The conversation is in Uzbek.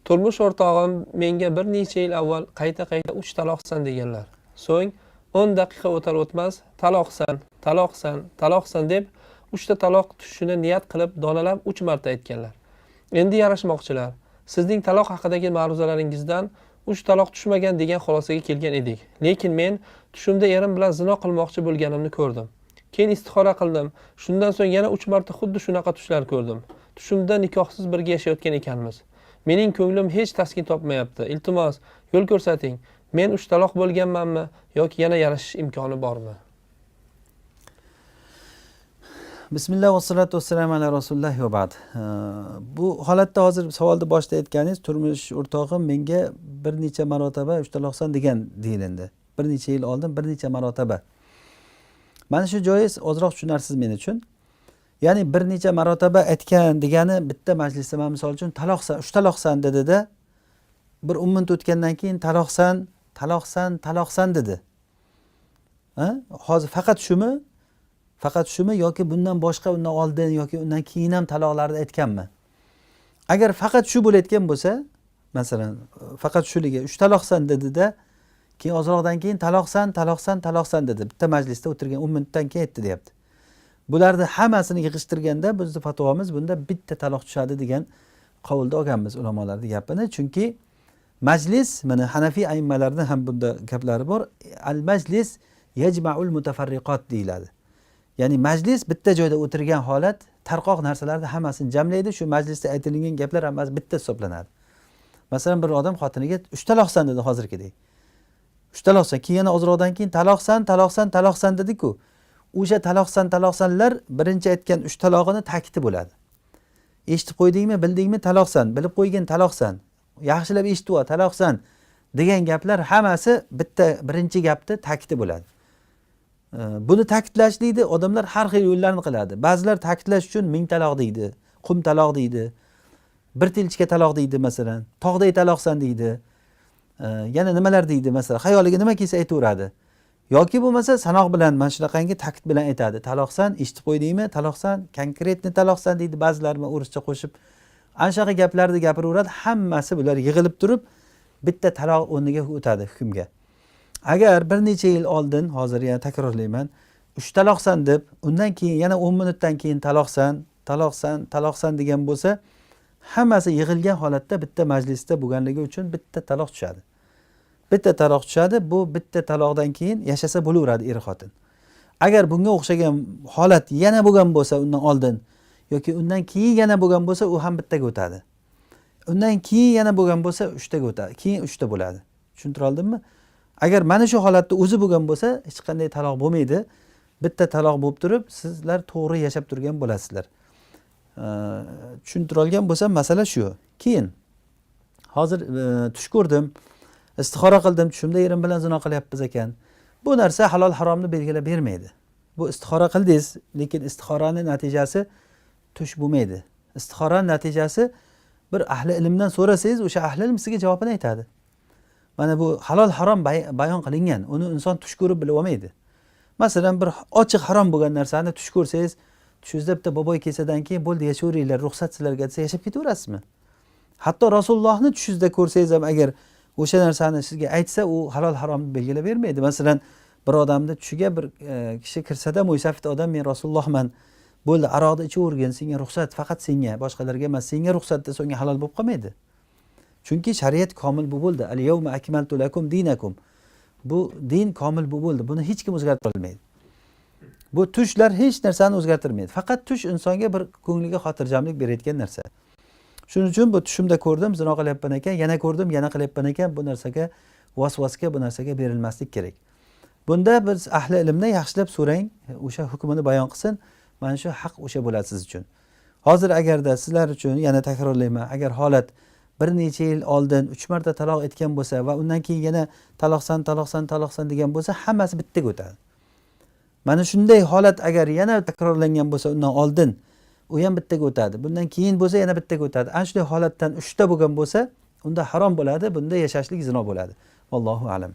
Turmush o'rtog'im menga bir necha yil avval qayta 3 taloqsan deganlar. So'ng 10 daqiqa o'tar o'tmas taloqsan deb 3 ta taloq tushishini niyat qilib donalab 3 marta aytganlar. Endi yarashmoqchilar. Sizning taloq haqidagi ma'ruzalaringizdan 3 taloq tushmagan degan xulosaga kelgan edik. Lekin men tushimda erim bilan zino qilmoqchi bo'lganimni ko'rdim. Keyin istixora qildim. Shundan so'ng yana 3 marta xuddi shunaqa tushlar ko'rdim. Tushimda nikohsiz birga yashayotgan ekanmiz. Mening ko'nglim hech taskin topmayapti. Iltimos, yo'l ko'rsating. Men 3 taloq bo'lganmanmi yoki yana yarashish imkoni bormi? Bismillah va salatu vassalamu ala rasulillah va ba'd. Bu holatda hozir savolda boshida aytganingiz, turmush o'rtog'im menga bir necha marotaba 3 taloqsan degan deyilindi. Bir necha yil oldin bir necha marotaba. Mana shu joyiz ozroq tushunarsiz men uchun. Ya'ni bir necha marotaba aytgan degani bitta majlisda men misol uchun taloqsan, 3 taloqsan dedi-da, bir 10 minut o'tgandan keyin taloqsan dedi. Hozir faqat shumi? Faqat shumi yoki bundan boshqa undan oldin yoki undan keyin ham taloqlarni aytganmi? Agar faqat shu bo'layotgan bo'lsa, masalan, faqat shuliga 3 taloqsan dedi-da, keyin ozroqdan keyin taloqsan dedi. Bitta majlisda o'tirgan 10 minutdan keyin aytdi deyapti. Bularni hammasini yig'ishtirganda bizning fatvomiz bunda bitta taloq tushadi degan qavulda olganmiz ulamolarning gapini. Chunki majlis, mana Hanafiy aimmalarning ham bunda gaplari bor. Al-majlis yajma'ul mutafarriqat deyiladi. Ya'ni majlis bitta joyda o'tirgan holat tarqoq narsalarni hammasini jamlaydi. Shu majlisda aytilgan gaplar hammasi bitta hisoblanadi. Masalan, bir odam xotiniga 3 taloqsan dedi hozirgidek. 3 taloqsan, keyin yana ozroqdan keyin taloqsan dedi-ku. O'sha taloqsanlar birinchi aytgan 3 talog'ini ta'kidi bo'ladi. Eshitib qo'ydingmi, bildingmi, taloqsan, bilib qo'ygin, taloqsan. Yaxshilab eshitib ol, taloqsan degan gaplar hammasi bitta birinchi gapni ta'kidi bo'ladi. Buni ta'kidlashlikda odamlar har xil yo'llarni qiladi. Ba'zilar ta'kidlash uchun 1000 taloq deydi, qum taloq deydi, bir tilchka taloq deydi masalan, tog'day taloqsan deydi. Yana nimalar deydi masalan, xayoliga nima kelsa aytaveradi. Yoki bo'lmasa sanoq bilan mana shunaqangi ta'kid bilan aytadi. Taloqsan, eshitib qo'ydingmi? Taloqsan, konkretni taloqsan deydi ba'zilar o'rischa qo'shib. Anshaqa gaplarni gapiraveradi. Hammasi bular yig'ilib turib bitta taloq o'rniga o'tadi hukmga. Agar bir necha yil oldin, hozir yana takrorlayman, 3 taloqsan deb, undan keyin yana 10 minutdan keyin taloqsan degan bo'lsa, hammasi yig'ilgan holatda bitta majlisda bo'lganligi uchun bitta taloq tushadi. Bitta taloq tushadi, bu bitta taloqdan keyin yashasa bo'laveradi er-xotin. Agar bunga o'xshagan holat yana bo'lgan bo'lsa undan oldin yoki undan keyin yana bo'lgan bo'lsa, u ham bittaga o'tadi. Undan keyin yana bo'lgan bo'lsa 3 taga o'tadi. Keyin 3 ta bo'ladi. Tushuntira oldimmi? Agar mana shu holatda o'zi bo'lgan bo'lsa, hech qanday taloq bo'lmaydi. Bitta taloq bo'lib turib, sizlar to'g'ri yashab turgan bo'lasizlar. Tushuntira olgan bo'lsam, masala shu. Keyin hozir tush ko'rdim, istixora qildim, tushimda erim bilan zino qilyapmiz ekan. Bu narsa halol haromni belgilab bermaydi. Bu istixora qildingiz, lekin istixoraning natijasi tush bo'lmaydi. Istixoraning natijasi bir ahli ilmdan so'rasangiz, o'sha ahli ilm sizga javobini aytadi. Mana bu halol harom bayon qilingan. Uni inson tush ko'rib bilib olmaydi. Masalan, bir ochiq harom bo'lgan narsani tush ko'rsangiz, tushingizda bitta boboy kelsadan keyin bo'ldi, yashayveringlar, ruxsat sizlarga desa yashab ketaverasizmi? Hatto Rasulullohni tushingizda ko'rsangiz ham agar o'sha narsani sizga aytsa, u halol haromni belgilab bermaydi. Masalan, bir odamni tushiga bir kishi kirsada, mo'ysafida odam, men Rasulullohman, bo'ldi, aroqni ichavergin, senga ruxsat, faqat senga, boshqalarga emas, senga ruxsat desa, unga halol bo'lib qolmaydi. Chunki shariat komil bo'ldi. Al-yawma akmaltu lakum dinakum. Bu din komil bo'ldi. Buni hech kim o'zgartira olmaydi. Bu tushlar hech narsani o'zgartirmaydi. Faqat tush insonga bir ko'ngliga xotirjamlik berayotgan narsa. Shuning uchun bu tushimda ko'rdim, zino qilyapman ekan, yana ko'rdim, yana qilyapman ekan, bu narsaga vasvasga, bu narsaga berilmaslik kerak. Bunda biz ahli ilmdan yaxshilab so'rang, o'sha hukmini bayon qilsin. Mana shu haq o'sha bo'ladi siz uchun. Hozir agarda sizlar uchun yana takrorlayman, agar holat bir necha yil oldin 3 marta taloq etgan bo'lsa va undan keyin yana taloqsan degan bo'lsa, hammasi bittaga o'tadi. Mana shunday holat agar yana takrorlangan bo'lsa undan oldin, u ham bittaga o'tadi. Bundan keyin bo'lsa yana bittaga o'tadi. Ana shunday holatdan 3 ta bo'lgan bo'lsa, unda harom bo'ladi, bunda yashashlik zino bo'ladi. Vallohu a'lam.